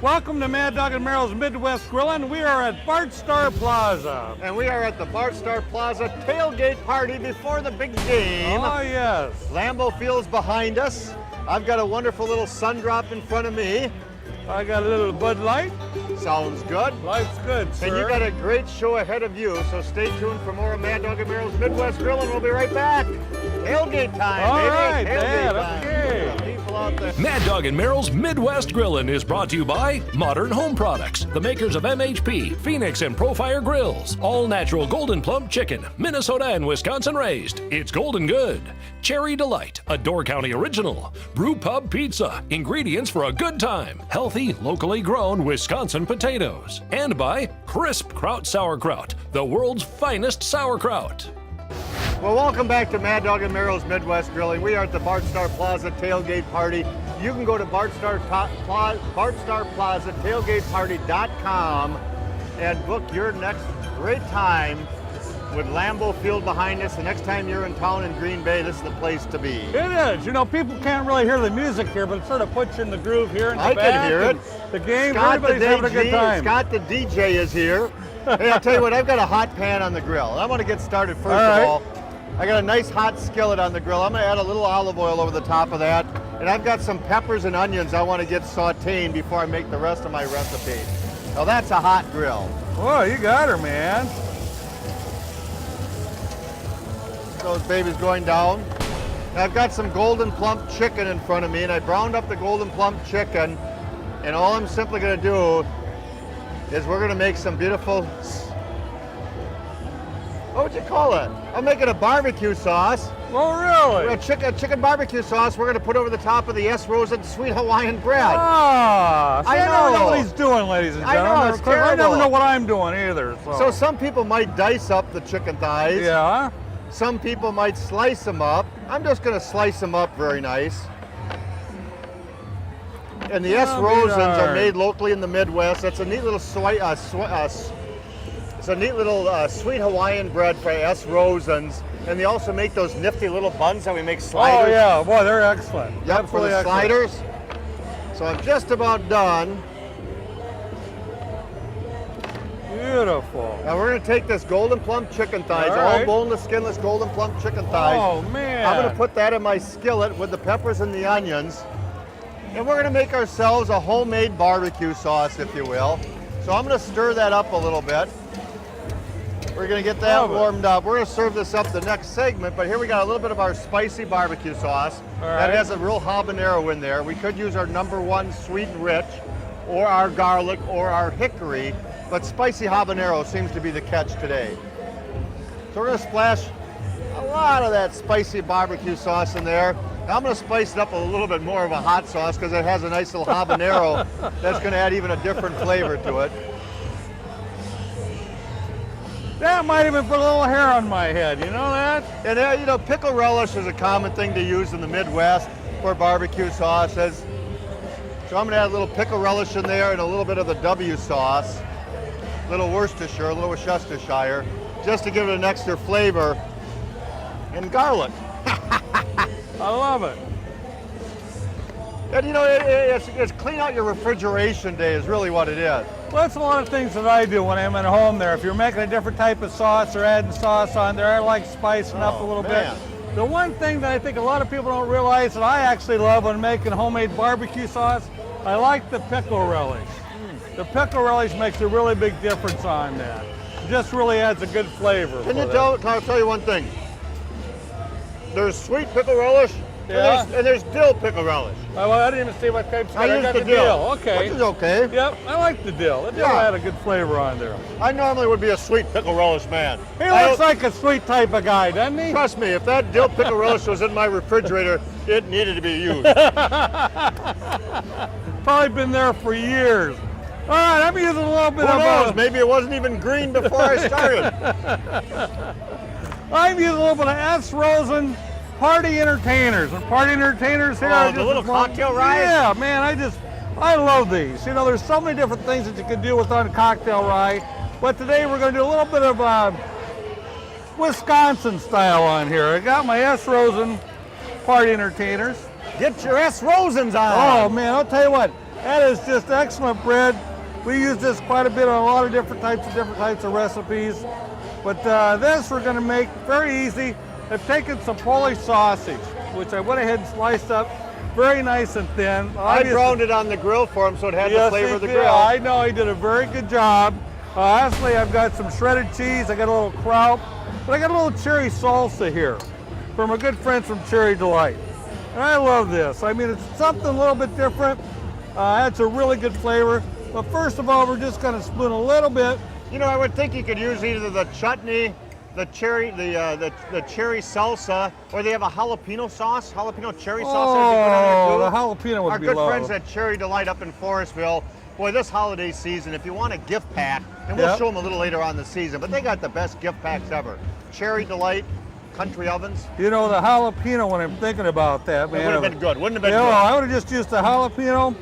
Welcome to Mad Dog and Merrill's Midwest Grillin'. We are at Bart Starr Plaza. And we are at the Bart Starr Plaza Tailgate Party before the big game. Oh, yes. Lambeau Field's behind us. I've got a wonderful little sun drop in front of me. I got a little Bud Light. Sounds good. Life's good, sir. And you got a great show ahead of you, so stay tuned for more of Mad Dog and Merrill's Midwest Grillin'. We'll be right back. Tailgate time, All baby. right, Tailgate Dad, time. okay. People out there. Mad Dog and Merrill's Midwest Grillin' is brought to you by Modern Home Products, the makers of MHP, Phoenix, and Profire Grills. All natural Golden Plump chicken, Minnesota and Wisconsin raised. It's golden good. Cherry Delight, a Door County original. Brew Pub Pizza, ingredients for a good time. Healthy, locally grown Wisconsin potatoes. And by Crisp Kraut Sauerkraut, the world's finest sauerkraut. Well, welcome back to Mad Dog and Merrill's Midwest Grilling. We are at the Bart Starr Plaza Tailgate Party. You can go to Bart Starr Plaza tailgateparty.com and book your next great time with Lambeau Field behind us. The next time you're in town in Green Bay, this is the place to be. It is. You know, people can't really hear the music here, but it sort of puts you in the groove here in the I back. can hear it. The game, Scott, everybody's having a good time. Scott the DJ is here. Hey, I'll tell you what, I've got a hot pan on the grill. I want to get started first of all. I got a nice hot skillet on the grill. I'm going to add a little olive oil over the top of that. And I've got some peppers and onions I want to get sauteing before I make the rest of my recipe. Now that's a hot grill. Oh, you got her, man. Those babies going down. And I've got some golden plump chicken in front of me, and I browned up the golden plump chicken. And all I'm simply going to do is we're going to make some beautiful, what would you call it? I'm making a barbecue sauce. Oh, really? A chicken barbecue sauce we're going to put over the top of the S. Rosen sweet Hawaiian bread. Ah, see, I never know know. what he's doing, ladies and I gentlemen. know, it's Of course, I never terrible. know what I'm doing either. So some people might dice up the chicken thighs. Yeah. Some people might slice them up. I'm just going to slice them up very nice. And the S. Rosens are made locally in the Midwest. That's a neat little it's a neat little sweet Hawaiian bread for S. Rosens. And they also make those nifty little buns that we make sliders. Oh, yeah. Boy, they're excellent. Yep, for the sliders. So I'm just about done. Beautiful. Now we're going to take this golden plump chicken thighs, all boneless, skinless golden plump chicken thighs. Oh, man. I'm going to put that in my skillet with the peppers and the onions. And we're going to make ourselves a homemade barbecue sauce, if you will. So I'm going to stir that up a little bit. We're going to get that warmed up. We're going to serve this up the next segment, but here we got a little bit of our spicy barbecue sauce. That has a real habanero in there. We could use our #1 sweet and rich, or our garlic, or our hickory, but spicy habanero seems to be the catch today. So we're going to splash a lot of that spicy barbecue sauce in there. Now I'm going to spice it up a little bit more of a hot sauce because it has a nice little habanero that's going to add even a different flavor to it. That might even put a little hair on my head, you know that? And you know, pickle relish is a common thing to use in the Midwest for barbecue sauces. So I'm going to add a little pickle relish in there and a little bit of the W sauce, a little Worcestershire, a little Worcestershire, just to give it an extra flavor. And garlic. I love it. And you know, it's clean out your refrigeration day is really what it is. Well, that's a lot of things that I do when I'm at home there. If you're making a different type of sauce or adding sauce on there, I like spicing up a little bit. The one thing that I think a lot of people don't realize that I actually love when making homemade barbecue sauce, I like the pickle relish. The pickle relish makes a really big difference on that. It just really adds a good flavor. Can I'll tell you one thing. There's sweet pickle relish, and there's dill pickle relish. Well, I didn't even see what type. I got used the dill. Okay. Which is okay. Yep, I like the dill. The dill had a good flavor on there. I normally would be a sweet pickle relish man. He looks like a sweet type of guy, doesn't he? Trust me, if that dill pickle relish was in my refrigerator, it needed to be used. Probably been there for years. All right, I'm using a little bit Who knows? Maybe it wasn't even green before I started. I'm using a little bit of S. Rosen Party Entertainers. And Party Entertainers here are the little cocktail rye? Yeah, man, I love these. You know, there's so many different things that you can do with on cocktail rye. But today we're going to do a little bit of Wisconsin style on here. I got my S. Rosen Party Entertainers. Get your S. Rosens on. Oh man, I'll tell you what. That is just excellent bread. We use this quite a bit on a lot of different types of recipes. But this we're going to make very easy. I've taken some Polish sausage, which I went ahead and sliced up very nice and thin. I browned it on the grill for him so it had the flavor of the grill. I know, he did a very good job. Lastly, I've got some shredded cheese, I got a little kraut, but I got a little cherry salsa here from a good friend from Cherry Delight. And I love this. I mean, it's something a little bit different. It's a really good flavor. But first of all, we're just going to spoon a little bit. You know, I would think you could use either the chutney, the cherry salsa, or they have a jalapeno sauce, jalapeno cherry sauce. Oh, the jalapeno would Our be good low. friends at Cherry Delight up in Forestville. Boy, this holiday season, if you want a gift pack, and we'll show them a little later on the season, but they got the best gift packs ever. Cherry Delight, country ovens. You know, the jalapeno, when I'm thinking about that, man. It would have been good, wouldn't have been You know, good. I would have just used the jalapeno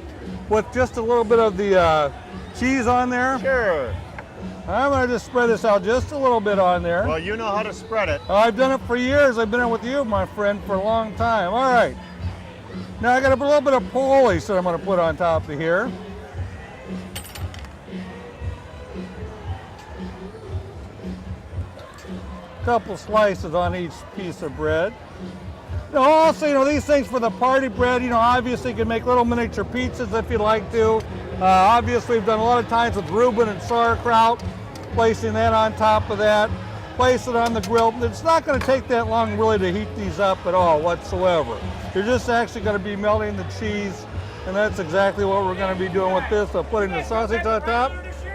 with just a little bit of the cheese on there. Sure. I'm going to just spread this out just a little bit on there. Well, you know how to spread it. I've done it for years. I've been in with you, my friend, for a long time. All right. Now I got a little bit of Polish that I'm going to put on top of here. Couple slices on each piece of bread. Now also, you know, these things for the party bread, you know, obviously you can make little miniature pizzas if you'd like to. Obviously, we've done a lot of times with Reuben and sauerkraut, placing that on top of that, place it on the grill. It's not going to take that long really to heat these up at all whatsoever. You're just actually going to be melting the cheese, and that's exactly what we're going to be doing with this. So putting the sausage on top,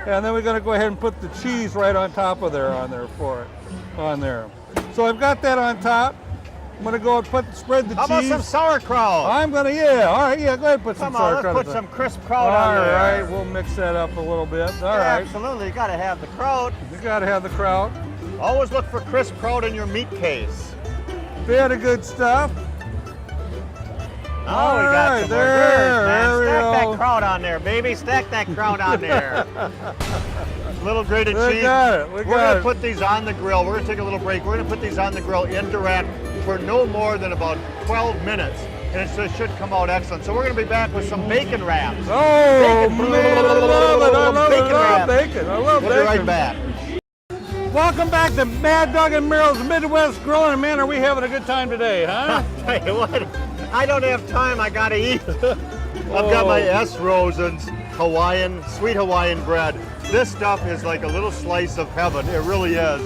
and then we're going to go ahead and put the cheese right on top of there, on there. So I've got that on top. I'm going to go and spread the cheese. How about some sauerkraut? I'm going to, all right, go ahead and put some sauerkraut. Come on, let's put some crisp kraut on there. All right, we'll mix that up a little bit. All right. Absolutely, you got to have the kraut. You got to have the kraut. Always look for crisp kraut in your meat case. Very good stuff. Oh, we got some more there, man. there we Stack go. that kraut on there, baby. Stack that kraut on there. Little grated We cheese. got it. We're going to put these on the grill. We're going to take a little break. We're going to put these on the grill indirect for no more than about 12 minutes. And it should come out excellent. So we're going to be back with some bacon wraps. Oh, Bacon. man, I love it. I love Bacon it. I love wrap. bacon. I love We'll bacon. be right back. Welcome back to Mad Dog and Merrill's Midwest Grilling. And man, are we having a good time today, huh? Tell you what, I don't have time. I got to eat. I've got my S. Rosen's Hawaiian, sweet Hawaiian bread. This stuff is like a little slice of heaven. It really is.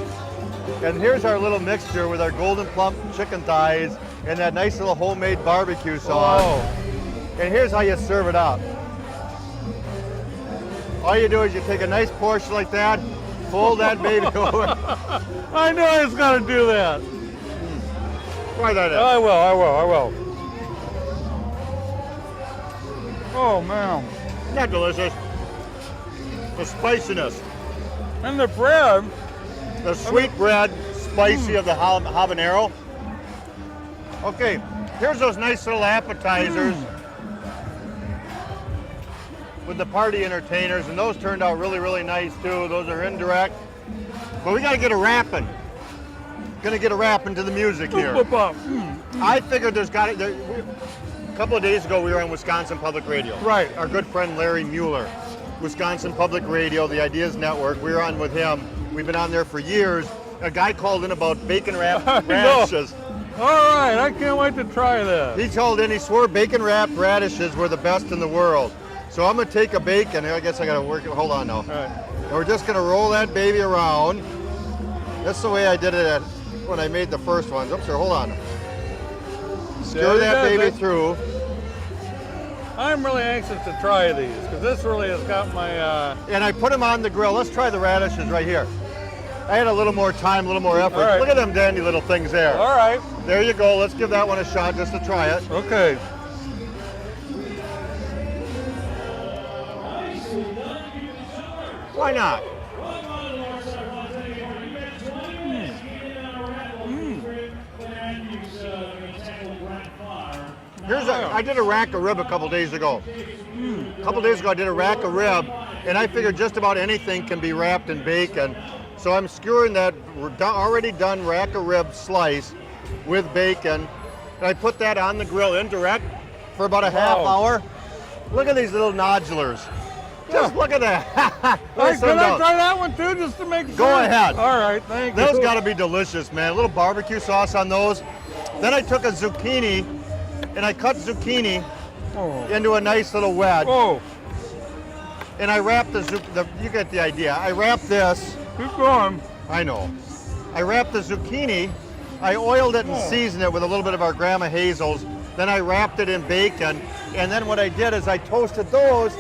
And here's our little mixture with our golden plump chicken thighs and that nice little homemade barbecue sauce. Oh. And here's how you serve it up. All you do is you take a nice portion like that, fold that baby over. I knew I was going to do that. Try that in. I will. Oh, man. Isn't that delicious? The spiciness. And the bread. The sweet bread, spicy of the habanero. Okay, here's those nice little appetizers with the party entertainers, and those turned out really, really nice too. Those are indirect. But we gotta get a wrapping. Gonna get a wrapping to the music here. I figured there's got to. A couple of days ago, we were on Wisconsin Public Radio. Right. Our good friend Larry Mueller, Wisconsin Public Radio, the Ideas Network. We were on with him. We've been on there for years. A guy called in about bacon wrapped radishes. All right, I can't wait to try that. He called in, he swore bacon wrapped radishes were the best in the world. So I'm gonna take a bacon, I guess I gotta work it, hold on now. All right. And we're just gonna roll that baby around. That's the way I did it when I made the first ones. Oops, hold on. Stir that baby through. I'm really anxious to try these because this really has got my. And I put them on the grill. Let's try the radishes right here. I had a little more time, a little more effort. All right. Look at them dandy little things there. All right. There you go. Let's give that one a shot just to try it. Okay. Why not? I did a rack of rib a couple days ago. A couple days ago I did a rack of rib, and I figured just about anything can be wrapped in bacon. So I'm skewering that already done rack of rib slice with bacon, and I put that on the grill indirect for about a half hour. Look at these little nodulars. Just look at that. Hey, can I try that one too, just to make sure? Go ahead. All right, thank you. Those got to be delicious, man. A little barbecue sauce on those. Then I took a zucchini, and I cut zucchini into a nice little wedge. Oh, And I wrapped you get the idea. I wrapped this. keep going. I know. I wrapped the zucchini. I oiled it and seasoned it with a little bit of our Grandma Hazel's. Then I wrapped it in bacon. And then what I did is I toasted those.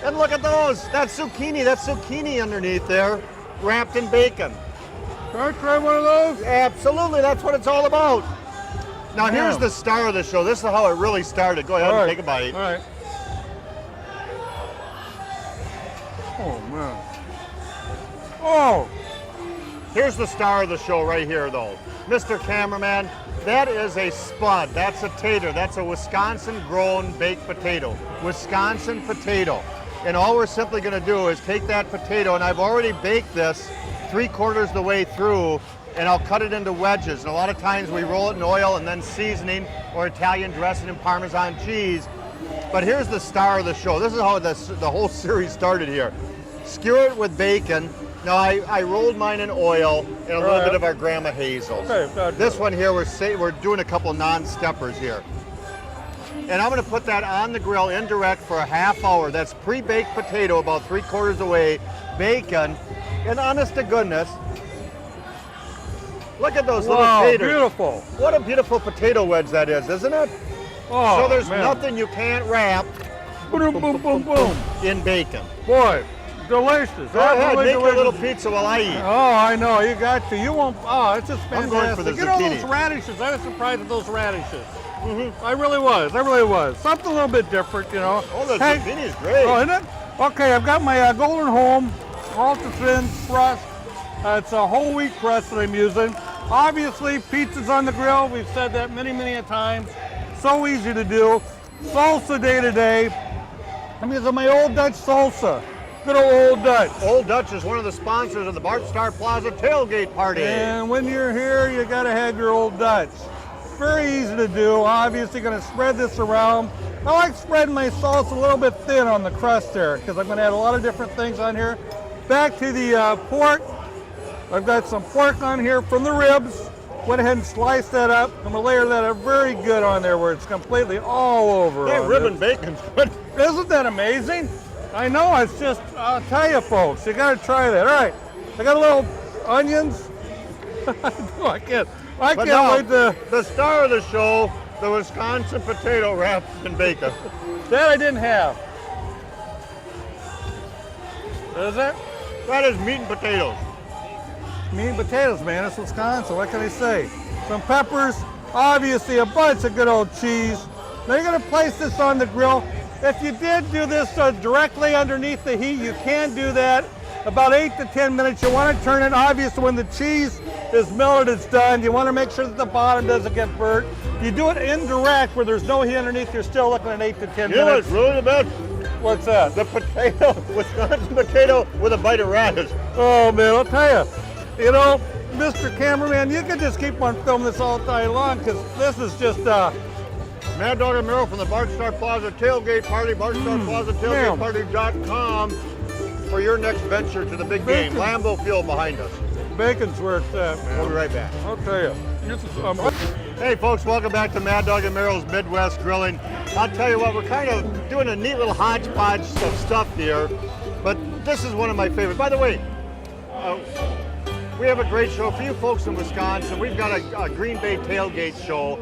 And look at those. That's zucchini underneath there, wrapped in bacon. Can I try one of those? Absolutely, that's what it's all about. Now here's the star of the show. This is how it really started. Go ahead and take a bite. All right. Oh, man. Oh! Here's the star of the show right here, though. Mr. Cameraman, that is a spud. That's a tater. That's a Wisconsin-grown baked potato. Wisconsin potato. And all we're simply going to do is take that potato, and I've already baked this 3/4 the way through, and I'll cut it into wedges. And a lot of times we roll it in oil and then seasoning or Italian dressing and Parmesan cheese. But here's the star of the show. This is how the whole series started here. Skewer it with bacon. Now I rolled mine in oil and a little bit of our Grandma Hazel's. Okay, gotcha. This one here, we're doing a couple non-steppers here. And I'm going to put that on the grill indirect for a half hour. That's pre-baked potato, about 3/4 the way, bacon, and honest to goodness, look at those little taters. Beautiful. What a beautiful potato wedge that is, isn't it? Oh, So there's man. nothing you can't wrap Boom, boom, boom, boom. in bacon. Boy, delicious. Go ahead, Absolutely make your little delicious. pizza while I eat. Oh, I know. You got to. You won't. Oh, it's just fantastic. I'm going for the You know zucchini. those radishes? I was surprised at those radishes. I really was. I really was. Something a little bit different, you know. Oh, the Hey, zucchini is great. Oh, isn't it? Okay, I've got my Golden Home ultra thin crust. It's a whole wheat crust that I'm using. Obviously, pizza's on the grill. We've said that many a times. So easy to do. Salsa day to day. I'm using my Old Dutch salsa. Good old Dutch. Old Dutch is one of the sponsors of the Bart Star Plaza Tailgate Party. And when you're here, you gotta have your Old Dutch. Very easy to do. Obviously gonna spread this around. I like spreading my salsa a little bit thin on the crust there because I'm gonna add a lot of different things on here. Back to the pork. I've got some pork on here from the ribs. Went ahead and sliced that up. I'm gonna layer that up very good on there where it's completely all over. That on ribbon this. bacon's good. Isn't that amazing? I know, it's just, I'll tell you folks, you gotta try that. All right, I got a little onions. I can't But wait now, to, the star of the show, the Wisconsin potato wrapped in bacon. that I didn't have. Is it? That is meat and potatoes. Meat and potatoes, man, it's Wisconsin, what can I say? Some peppers, obviously a bunch of good old cheese. Now you're gonna place this on the grill. If you did do this directly underneath the heat, you can do that. About 8 to 10 minutes. You want to turn it. Obviously, when the cheese is melted, it's done. You want to make sure that the bottom doesn't get burnt. You do it indirect where there's no heat underneath, you're still looking at 8 to 10 You know minutes. what's really the best? What's that? The potato, Wisconsin potato with a bite of radish. Oh, man, I'll tell you. You know, Mr. Cameraman, you could just keep on filming this all day long because this is just, Mad Dog and Merrill from the Bart Star Plaza Tailgate Party, BartStarPlazaTailgateParty.com for your next venture to the big game. Lambeau Field behind us. bacon's where it's at, man. We'll be right back. I'll tell you. This is, Hey folks, welcome back to Mad Dog and Merrill's Midwest Grilling. I'll tell you what, we're kind of doing a neat little hodgepodge of stuff here, but this is one of my favorites. By the way, we have a great show for you folks in Wisconsin. We've got a Green Bay tailgate show,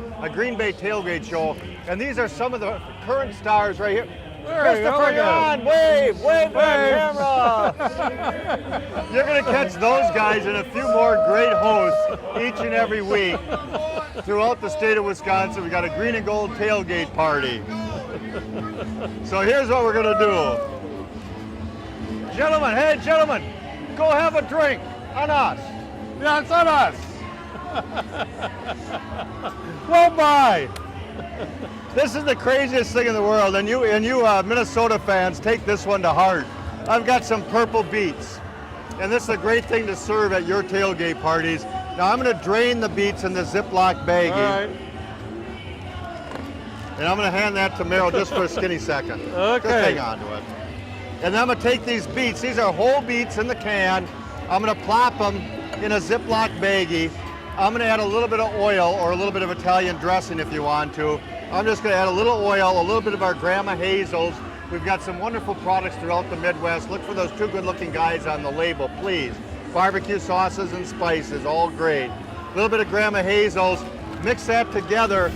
and these are some of the current stars right here. There you go, Christopher, look you're at on. Wave Wave. on camera. You're going to catch those guys and a few more great hosts each and every week throughout the state of Wisconsin. We got a green and gold tailgate party. So here's what we're going to do. Gentlemen, go have a drink on us. Yeah, it's on us. Well, bye. This is the craziest thing in the world, and you Minnesota fans, take this one to heart. I've got some purple beets, and this is a great thing to serve at your tailgate parties. Now I'm going to drain the beets in the Ziploc baggie. All right. And I'm going to hand that to Merrill just for a skinny second. Okay. Just hang on to it. And then I'm going to take these beets. These are whole beets in the can. I'm going to plop them in a Ziploc baggie. I'm going to add a little bit of oil or a little bit of Italian dressing if you want to. I'm just going to add a little oil, a little bit of our Grandma Hazel's. We've got some wonderful products throughout the Midwest. Look for those two good-looking guys on the label, please. Barbecue sauces and spices, all great. A little bit of Grandma Hazel's. Mix that together,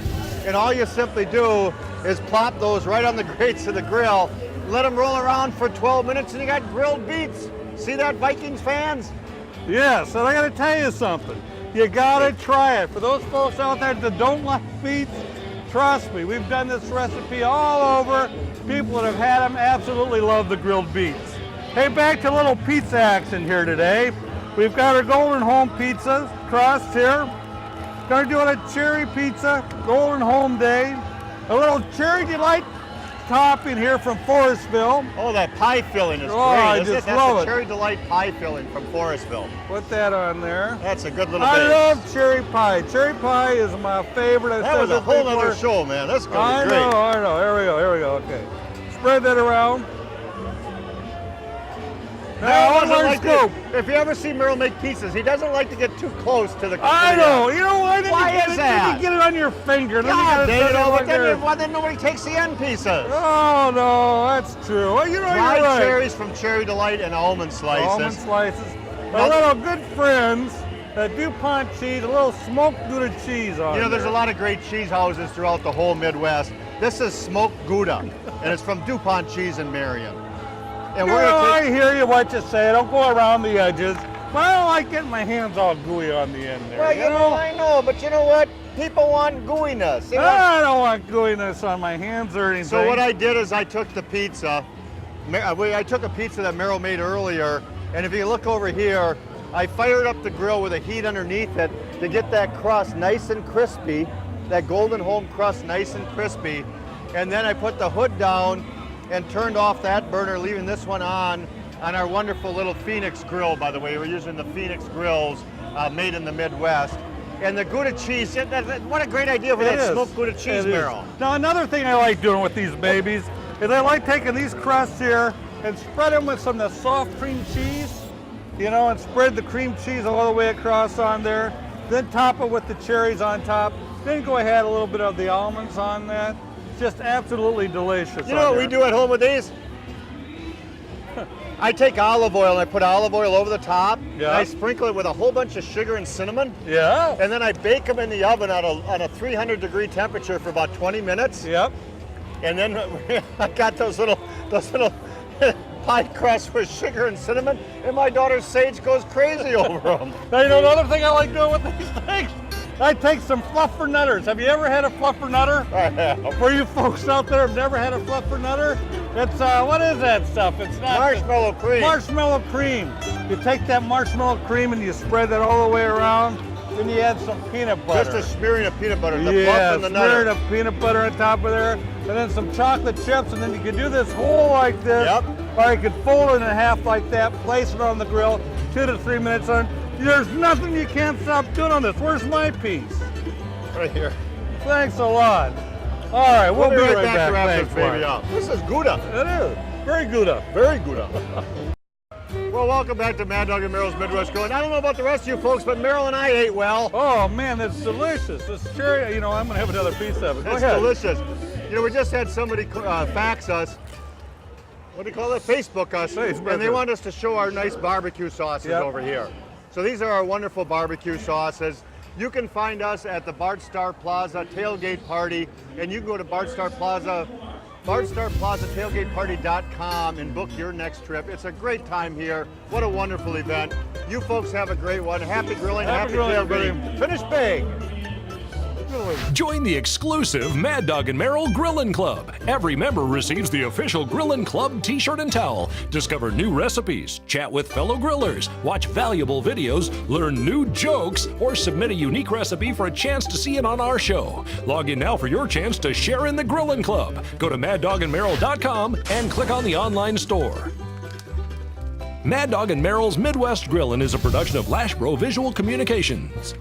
and all you simply do is plop those right on the grates of the grill. Let them roll around for 12 minutes, and you got grilled beets. See that, Vikings fans? Yes, and I got to tell you something. You got to try it. For those folks out there that don't like beets, trust me, we've done this recipe all over. People that have had them absolutely love the grilled beets. Hey, back to a little pizza action here today. We've got our Golden Home pizza crust here. Gonna do a cherry pizza, Golden Home Day. A little Cherry Delight topping here from Forestville. Oh, that pie filling is Oh, great. I Isn't just it? love That's it. the Cherry Delight pie filling from Forestville. Put that on there. That's a good little I base. love cherry pie. Cherry pie is my favorite. That was a whole other show, man. That's gonna be great. I know. Here we go. Okay. Spread that around. Now, one more scoop. If you ever see Merrill make pizzas, he doesn't like to get too close to the. I know. You know why? Then Why you get is it, that? Then you get it on your finger. Then you God, gotta dang set it, it but like then, this. well, then nobody takes the end pieces. Oh no, that's true. Well, you know, Dried you're right. cherries from Cherry Delight and almond slices. Almond slices. Now- A little good friends that DuPont cheese, a little smoked Gouda cheese on You know, there's there. a lot of great cheese houses throughout the whole Midwest. This is smoked Gouda, and it's from DuPont Cheese in Marion. And You we're know, gonna I take. hear you what you say. Don't go around the edges. But I don't like getting my hands all gooey on the end there. Well, you know, I know, but you know what? People want gooiness. They want- I don't want gooiness on my hands or anything. So what I did is I took the pizza. I took a pizza that Merrill made earlier, and if you look over here, I fired up the grill with a heat underneath it to get that crust nice and crispy, that Golden Home crust nice and crispy, and then I put the hood down and turned off that burner, leaving this one on our wonderful little Phoenix grill, by the way. We're using the Phoenix grills made in the Midwest. And the Gouda cheese, what a great idea for It that is. smoked Gouda cheese, It is. Merrill. Now, another thing I like doing with these babies is I like taking these crusts here and spread them with some of the soft cream cheese, you know, and spread the cream cheese all the way across on there. Then top it with the cherries on top. Then go ahead a little bit of the almonds on that. Just absolutely delicious. You know what we do at home with these? I take olive oil and I put olive oil over the top. Yeah. And I sprinkle it with a whole bunch of sugar and cinnamon. Yeah. And then I bake them in the oven on a 300-degree temperature for about 20 minutes. Yep. And then I got those little pie crusts with sugar and cinnamon, and my daughter Sage goes crazy over them. Now, you know another thing I like doing with these things? I take some fluffernutters. Have you ever had a fluffernutter? For you folks out there who've never had a fluffernutter, it's, what is that stuff? It's not Marshmallow cream. Marshmallow cream. You take that marshmallow cream and you spread that all the way around, then you add some peanut butter. Just a smearing of peanut butter, the Yeah, fluff and the smearing nutter. of peanut butter on top of there, and then some chocolate chips, and then you can do this whole like this, Yep. or you could fold it in half like that, place it on the grill, 2 to 3 minutes on. There's nothing you can't stop doing on this. Where's my piece? Right here. Thanks a lot. All right, we'll be right back. to wrap this Thanks, baby Mark. up. This is Gouda. It is. Very good. Very Gouda. Well, welcome back to Mad Dog and Merrill's Midwest Grill. And I don't know about the rest of you folks, but Merrill and I ate well. Oh, man, that's delicious. This cherry, you know, I'm going to have another piece of it. Go It's ahead. delicious. You know, we just had somebody fax us. What do you call it? Facebook us. Facebook And they us. want us to show our nice barbecue sauces Yep. over here. So these are our wonderful barbecue sauces. You can find us at the Bart Star Plaza Tailgate Party, and you can go to Bart Star Plaza tailgateparty.com and book your next trip. It's a great time here. What a wonderful event. You folks have a great one. Happy grilling, happy grilling, tailgating. everybody. Finish big. Join the exclusive Mad Dog and Merrill Grillin' Club. Every member receives the official Grillin' Club t-shirt and towel. Discover new recipes, chat with fellow grillers, watch valuable videos, learn new jokes, or submit a unique recipe for a chance to see it on our show. Log in now for your chance to share in the Grillin' Club. Go to maddogandmerrill.com and click on the online store. Mad Dog and Merrill's Midwest Grillin' is a production of Lashbro Visual Communications.